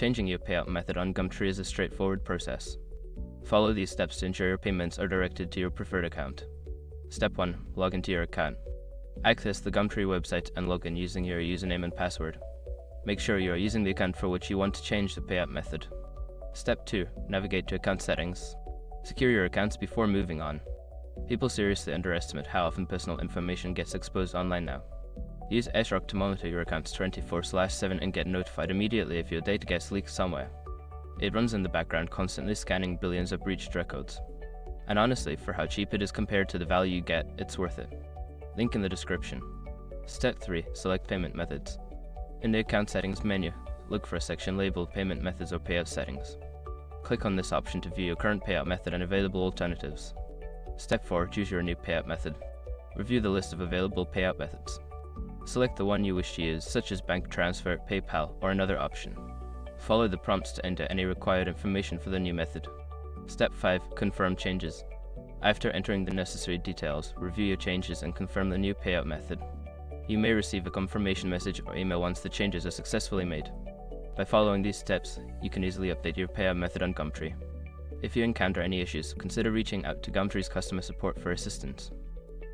Changing your payout method on Gumtree is a straightforward process. Follow these steps to ensure your payments are directed to your preferred account. Step 1. Log into your account. Access the Gumtree website and log in using your username and password. Make sure you are using the account for which you want to change the payout method. Step 2. Navigate to account settings. Secure your accounts before moving on. People seriously underestimate how often personal information gets exposed online now. Use SROC to monitor your accounts 24/7 and get notified immediately if your data gets leaked somewhere. It runs in the background, constantly scanning billions of breached records. And honestly, for how cheap it is compared to the value you get, it's worth it. Link in the description. Step 3. Select payment methods. In the account settings menu, look for a section labeled Payment Methods or Payout Settings. Click on this option to view your current payout method and available alternatives. Step 4. Choose your new payout method. Review the list of available payout methods. Select the one you wish to use, such as bank transfer, PayPal, or another option. Follow the prompts to enter any required information for the new method. Step 5. Confirm changes. After entering the necessary details, review your changes and confirm the new payout method. You may receive a confirmation message or email once the changes are successfully made. By following these steps, you can easily update your payout method on Gumtree. If you encounter any issues, consider reaching out to Gumtree's customer support for assistance.